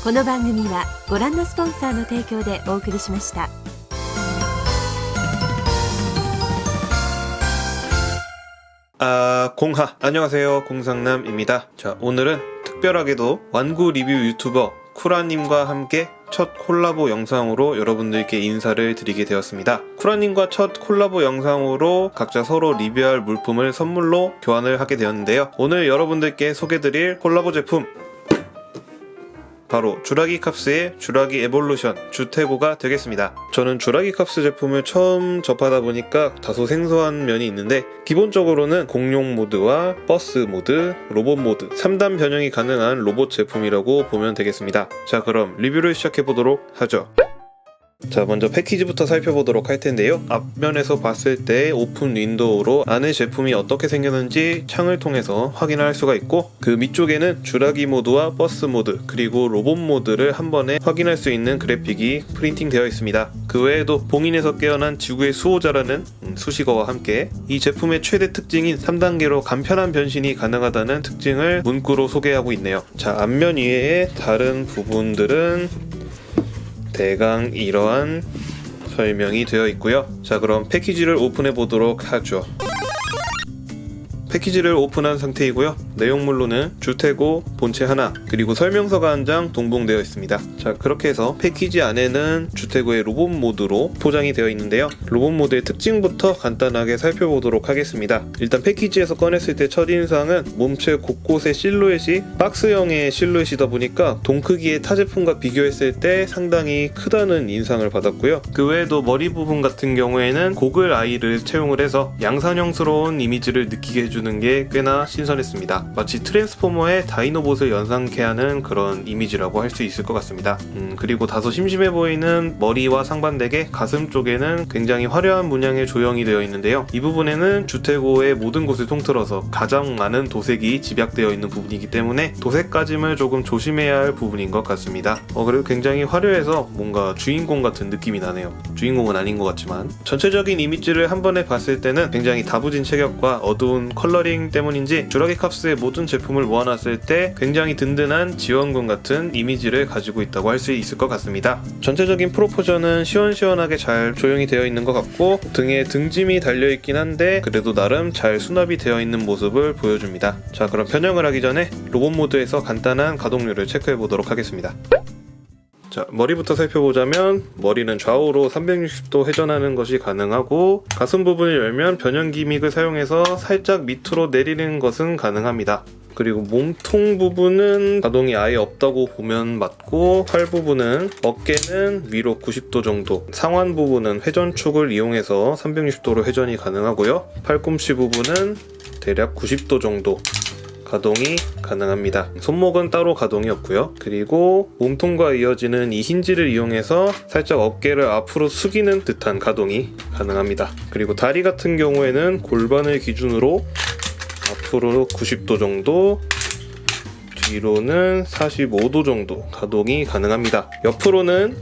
この番組はご覧のスポンサーの提供でお送りしました。안녕하세요. 공상남입니다. 자, 오늘은 특별하게도 완구 리뷰 유튜버 쿠라님과 함께 첫 콜라보 영상으로 여러분들께 인사를 드리게 되었습니다. 쿠라님과 첫 콜라보 영상으로 각자 서로 리뷰할 물품을 선물로 교환을 하게 되었는데요. 오늘 여러분들께 소개드릴 콜라보 제품 바로 주라기 캅스의 주라기 에볼루션 주테고가 되겠습니다. 저는 주라기 캅스 제품을 처음 접하다 보니까 다소 생소한 면이 있는데, 기본적으로는 공룡 모드와 버스 모드, 로봇 모드 3단 변형이 가능한 로봇 제품이라고 보면 되겠습니다. 자, 그럼 리뷰를 시작해보도록 하죠. 자, 먼저 패키지부터 살펴보도록 할 텐데요. 앞면에서 봤을 때 오픈 윈도우로 안에 제품이 어떻게 생겼는지 창을 통해서 확인할 수가 있고, 그 밑쪽에는 주라기 모드와 버스 모드 그리고 로봇 모드를 한 번에 확인할 수 있는 그래픽이 프린팅 되어 있습니다. 그 외에도 봉인에서 깨어난 지구의 수호자라는 수식어와 함께 이 제품의 최대 특징인 3단계로 간편한 변신이 가능하다는 특징을 문구로 소개하고 있네요. 자, 앞면 이외에 다른 부분들은 대강 이러한 설명이 되어 있고요. 자, 그럼 패키지를 오픈해 보도록 하죠. 패키지를 오픈한 상태이고요. 내용물로는 주테고 본체 하나 그리고 설명서가 한 장 동봉되어 있습니다. 자, 그렇게 해서 패키지 안에는 주테고의 로봇 모드로 포장이 되어 있는데요. 로봇 모드의 특징부터 간단하게 살펴보도록 하겠습니다. 일단 패키지에서 꺼냈을 때 첫인상은 몸체 곳곳의 실루엣이 박스형의 실루엣이다 보니까 동 크기의 타 제품과 비교했을 때 상당히 크다는 인상을 받았고요. 그 외에도 머리 부분 같은 경우에는 고글 아이를 채용을 해서 양산형스러운 이미지를 느끼게 해주는 게 꽤나 신선했습니다. 마치 트랜스포머의 다이노봇을 연상케 하는 그런 이미지라고 할 수 있을 것 같습니다. 그리고 다소 심심해 보이는 머리와 상반되게 가슴 쪽에는 굉장히 화려한 문양의 조형이 되어 있는데요. 이 부분에는 주테고의 모든 곳을 통틀어서 가장 많은 도색이 집약되어 있는 부분이기 때문에 도색까짐을 조금 조심해야 할 부분인 것 같습니다. 그리고 굉장히 화려해서 뭔가 주인공 같은 느낌이 나네요. 주인공은 아닌 것 같지만 전체적인 이미지를 한 번에 봤을 때는 굉장히 다부진 체격과 어두운 컬러링 때문인지 주라기 캅스의 모든 제품을 모아놨을 때 굉장히 든든한 지원군 같은 이미지를 가지고 있다고 할 수 있을 것 같습니다. 전체적인 프로포션은 시원시원하게 잘 조형이 되어 있는 것 같고, 등에 등짐이 달려있긴 한데 그래도 나름 잘 수납이 되어 있는 모습을 보여줍니다. 자, 그럼 변형을 하기 전에 로봇 모드에서 간단한 가동률을 체크해 보도록 하겠습니다. 자, 머리부터 살펴보자면 머리는 좌우로 360도 회전하는 것이 가능하고, 가슴 부분을 열면 변형 기믹을 사용해서 살짝 밑으로 내리는 것은 가능합니다. 그리고 몸통 부분은 가동이 아예 없다고 보면 맞고, 팔 부분은 어깨는 위로 90도 정도, 상완 부분은 회전축을 이용해서 360도로 회전이 가능하고요. 팔꿈치 부분은 대략 90도 정도 가동이 가능합니다. 손목은 따로 가동이 없고요. 그리고 몸통과 이어지는 이 힌지를 이용해서 살짝 어깨를 앞으로 숙이는 듯한 가동이 가능합니다. 그리고 다리 같은 경우에는 골반을 기준으로 앞으로 90도 정도, 뒤로는 45도 정도 가동이 가능합니다. 옆으로는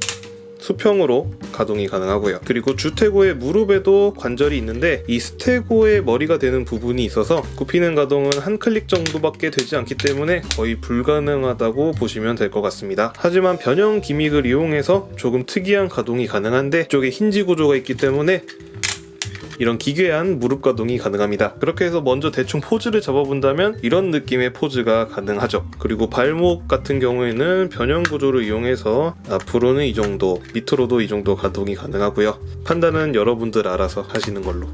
수평으로 가동이 가능하고요. 그리고 주테고의 무릎에도 관절이 있는데 이 스테고의 머리가 되는 부분이 있어서 굽히는 가동은 한 클릭 정도밖에 되지 않기 때문에 거의 불가능하다고 보시면 될 것 같습니다. 하지만 변형 기믹을 이용해서 조금 특이한 가동이 가능한데, 이쪽에 힌지 구조가 있기 때문에 이런 기괴한 무릎 가동이 가능합니다. 그렇게 해서 먼저 대충 포즈를 잡아본다면 이런 느낌의 포즈가 가능하죠. 그리고 발목 같은 경우에는 변형 구조를 이용해서 앞으로는 이 정도, 밑으로도 이 정도 가동이 가능하고요. 판단은 여러분들 알아서 하시는 걸로.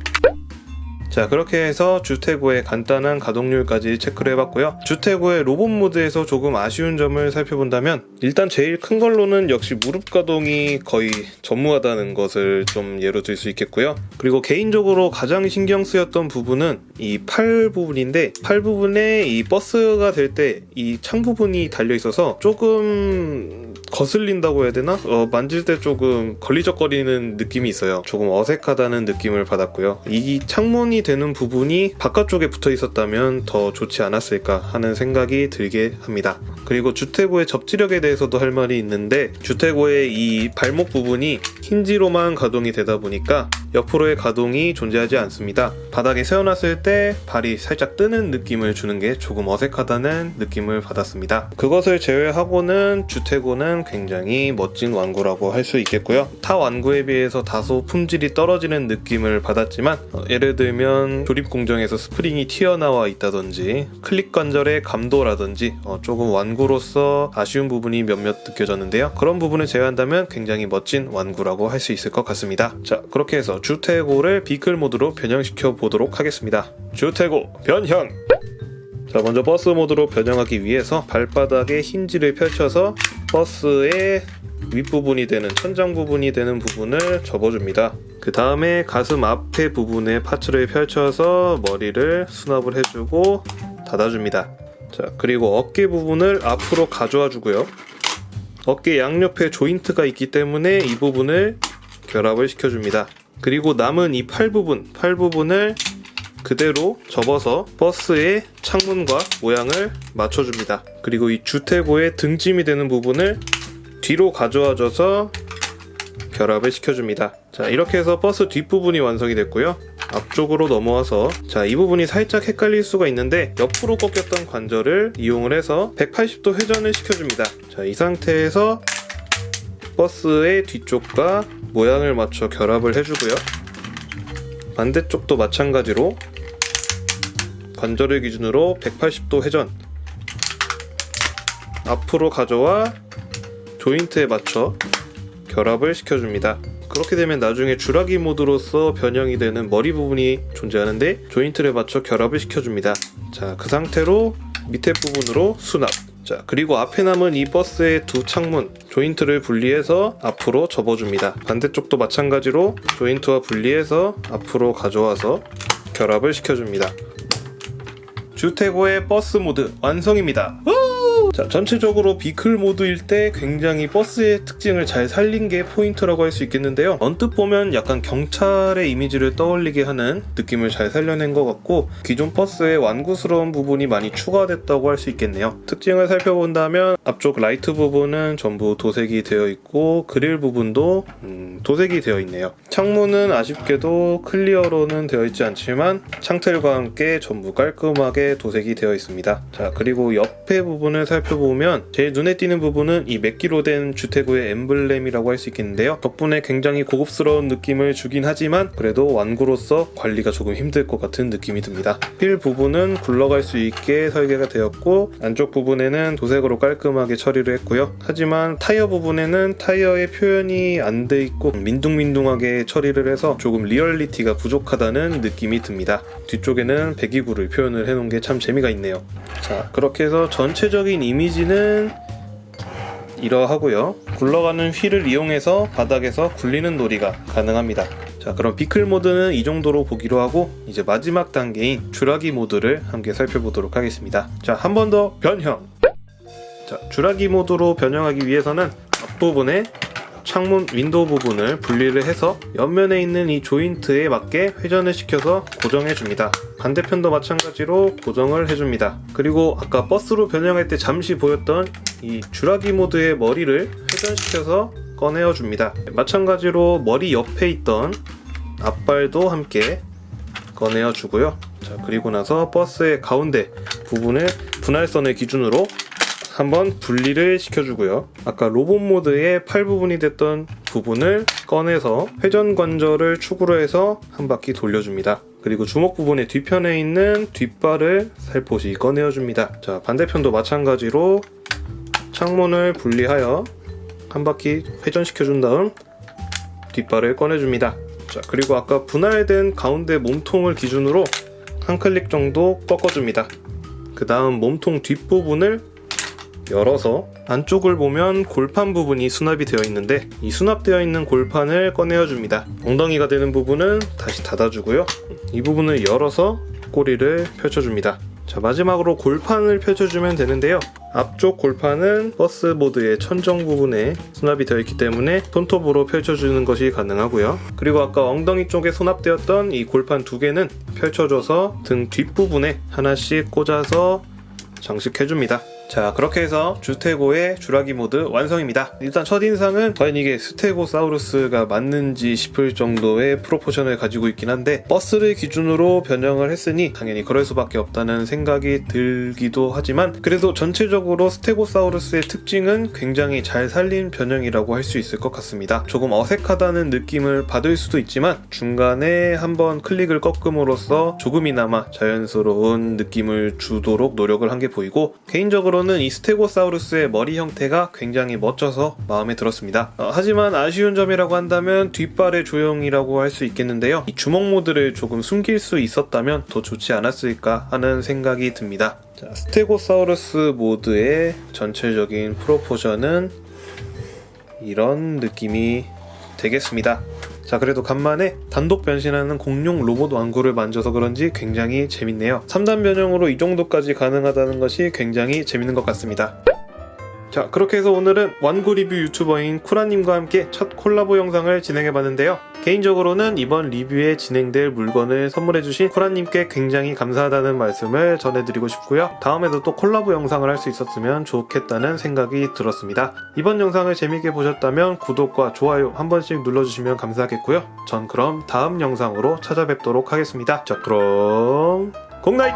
자, 그렇게 해서 주테고의 간단한 가동률까지 체크를 해봤고요. 주테고의 로봇 모드에서 조금 아쉬운 점을 살펴본다면, 일단 제일 큰 걸로는 역시 무릎 가동이 거의 전무하다는 것을 좀 예로 들 수 있겠고요. 그리고 개인적으로 가장 신경 쓰였던 부분은 이 팔 부분인데, 팔 부분에 이 버스가 될 때 이 창 부분이 달려있어서 조금 거슬린다고 해야 되나? 만질 때 조금 걸리적거리는 느낌이 있어요. 조금 어색하다는 느낌을 받았고요. 이 창문이 되는 부분이 바깥쪽에 붙어 있었다면 더 좋지 않았을까 하는 생각이 들게 합니다. 그리고 주테고의 접지력에 대해서도 할 말이 있는데, 주테고의 이 발목 부분이 힌지로만 가동이 되다 보니까 옆으로의 가동이 존재하지 않습니다. 바닥에 세워놨을 때 발이 살짝 뜨는 느낌을 주는 게 조금 어색하다는 느낌을 받았습니다. 그것을 제외하고는 주테고는 굉장히 멋진 완구라고 할 수 있겠고요. 타 완구에 비해서 다소 품질이 떨어지는 느낌을 받았지만 예를 들면 조립 공정에서 스프링이 튀어나와 있다든지 클릭 관절의 감도라든지 조금 완구로서 아쉬운 부분이 몇몇 느껴졌는데요. 그런 부분을 제외한다면 굉장히 멋진 완구라고 할 수 있을 것 같습니다. 자, 그렇게 해서 주테고를 비클 모드로 변형시켜 보도록 하겠습니다. 주테고 변형! 자, 먼저 버스 모드로 변형하기 위해서 발바닥에 힌지를 펼쳐서 버스의 윗부분이 되는 천장 부분이 되는 부분을 접어줍니다. 그 다음에 가슴 앞에 부분에 파츠를 펼쳐서 머리를 수납을 해주고 닫아줍니다. 자, 그리고 어깨 부분을 앞으로 가져와 주고요. 어깨 양옆에 조인트가 있기 때문에 이 부분을 결합을 시켜줍니다. 그리고 남은 이 팔 부분을 그대로 접어서 버스의 창문과 모양을 맞춰줍니다. 그리고 이 주테고의 등짐이 되는 부분을 뒤로 가져와줘서 결합을 시켜줍니다. 자, 이렇게 해서 버스 뒷부분이 완성이 됐고요. 앞쪽으로 넘어와서 자, 이 부분이 살짝 헷갈릴 수가 있는데 옆으로 꺾였던 관절을 이용을 해서 180도 회전을 시켜줍니다. 자, 이 상태에서 버스의 뒤쪽과 모양을 맞춰 결합을 해주고요. 반대쪽도 마찬가지로 관절을 기준으로 180도 회전 앞으로 가져와 조인트에 맞춰 결합을 시켜줍니다. 그렇게 되면 나중에 주라기 모드로서 변형이 되는 머리 부분이 존재하는데 조인트를 맞춰 결합을 시켜줍니다. 자, 그 상태로 밑에 부분으로 수납. 자, 그리고 앞에 남은 이 버스의 두 창문 조인트를 분리해서 앞으로 접어줍니다. 반대쪽도 마찬가지로 조인트와 분리해서 앞으로 가져와서 결합을 시켜줍니다. 주테고의 버스 모드 완성입니다. 자, 전체적으로 비클 모드일 때 굉장히 버스의 특징을 잘 살린 게 포인트라고 할 수 있겠는데요. 언뜻 보면 약간 경찰의 이미지를 떠올리게 하는 느낌을 잘 살려낸 것 같고 기존 버스의 완구스러운 부분이 많이 추가됐다고 할 수 있겠네요. 특징을 살펴본다면 앞쪽 라이트 부분은 전부 도색이 되어 있고 그릴 부분도 도색이 되어 있네요. 창문은 아쉽게도 클리어로는 되어 있지 않지만 창틀과 함께 전부 깔끔하게 도색이 되어 있습니다. 자, 그리고 옆에 부분을 살펴보면 제일 눈에 띄는 부분은 이 맥기로 된 주테고의 엠블렘이라고 할 수 있겠는데요. 덕분에 굉장히 고급스러운 느낌을 주긴 하지만 그래도 완구로서 관리가 조금 힘들 것 같은 느낌이 듭니다. 휠 부분은 굴러갈 수 있게 설계가 되었고 안쪽 부분에는 도색으로 깔끔하게 처리를 했고요. 하지만 타이어 부분에는 타이어의 표현이 안 돼 있고 민둥민둥하게 처리를 해서 조금 리얼리티가 부족하다는 느낌이 듭니다. 뒤쪽에는 배기구를 표현을 해놓은 게 참 재미가 있네요. 자, 그렇게 해서 전체적인 이미지는 이러하고요. 굴러가는 휠을 이용해서 바닥에서 굴리는 놀이가 가능합니다. 자, 그럼 비클 모드는 이 정도로 보기로 하고 이제 마지막 단계인 주라기 모드를 함께 살펴보도록 하겠습니다. 자, 한 번 더 변형! 자, 주라기 모드로 변형하기 위해서는 앞부분에 창문 윈도우 부분을 분리를 해서 옆면에 있는 이 조인트에 맞게 회전을 시켜서 고정해 줍니다. 반대편도 마찬가지로 고정을 해줍니다. 그리고 아까 버스로 변형할 때 잠시 보였던 이 주라기 모드의 머리를 회전시켜서 꺼내어 줍니다. 마찬가지로 머리 옆에 있던 앞발도 함께 꺼내어 주고요. 자, 그리고 나서 버스의 가운데 부분을 분할선을 기준으로 한번 분리를 시켜주고요. 아까 로봇 모드의 팔 부분이 됐던 부분을 꺼내서 회전 관절을 축으로 해서 한 바퀴 돌려줍니다. 그리고 주먹 부분의 뒤편에 있는 뒷발을 살포시 꺼내어줍니다. 자, 반대편도 마찬가지로 창문을 분리하여 한 바퀴 회전시켜준 다음 뒷발을 꺼내줍니다. 자, 그리고 아까 분할된 가운데 몸통을 기준으로 한 클릭 정도 꺾어줍니다. 그 다음 몸통 뒷부분을 열어서 안쪽을 보면 골판 부분이 수납이 되어 있는데 이 수납되어 있는 골판을 꺼내어 줍니다. 엉덩이가 되는 부분은 다시 닫아주고요. 이 부분을 열어서 꼬리를 펼쳐줍니다. 자, 마지막으로 골판을 펼쳐주면 되는데요. 앞쪽 골판은 버스 모드의 천정 부분에 수납이 되어 있기 때문에 손톱으로 펼쳐주는 것이 가능하고요. 그리고 아까 엉덩이 쪽에 수납되었던 이 골판 두 개는 펼쳐줘서 등 뒷부분에 하나씩 꽂아서 장식해줍니다. 자, 그렇게 해서 주테고의 주라기 모드 완성입니다. 일단 첫인상은 과연 이게 스테고사우루스가 맞는지 싶을 정도의 프로포션을 가지고 있긴 한데 버스를 기준으로 변형을 했으니 당연히 그럴 수밖에 없다는 생각이 들기도 하지만 그래도 전체적으로 스테고사우루스의 특징은 굉장히 잘 살린 변형이라고 할 수 있을 것 같습니다. 조금 어색하다는 느낌을 받을 수도 있지만 중간에 한번 클릭을 꺾음으로써 조금이나마 자연스러운 느낌을 주도록 노력을 한 게 보이고 개인적으로는 이 스테고사우루스의 머리 형태가 굉장히 멋져서 마음에 들었습니다. 하지만 아쉬운 점이라고 한다면 뒷발의 조형이라고 할 수 있겠는데요. 이 주먹 모드를 조금 숨길 수 있었다면 더 좋지 않았을까 하는 생각이 듭니다. 자, 스테고사우루스 모드의 전체적인 프로포션은 이런 느낌이 되겠습니다. 자, 그래도 간만에 단독 변신하는 공룡 로봇 완구를 만져서 그런지 굉장히 재밌네요. 3단 변형으로 이 정도까지 가능하다는 것이 굉장히 재밌는 것 같습니다. 자, 그렇게 해서 오늘은 완구 리뷰 유튜버인 쿠라님과 함께 첫 콜라보 영상을 진행해봤는데요. 개인적으로는 이번 리뷰에 진행될 물건을 선물해주신 쿠라님께 굉장히 감사하다는 말씀을 전해드리고 싶고요. 다음에도 또 콜라보 영상을 할 수 있었으면 좋겠다는 생각이 들었습니다. 이번 영상을 재밌게 보셨다면 구독과 좋아요 한 번씩 눌러주시면 감사하겠고요. 전 그럼 다음 영상으로 찾아뵙도록 하겠습니다. 자, 그럼 굿나잇!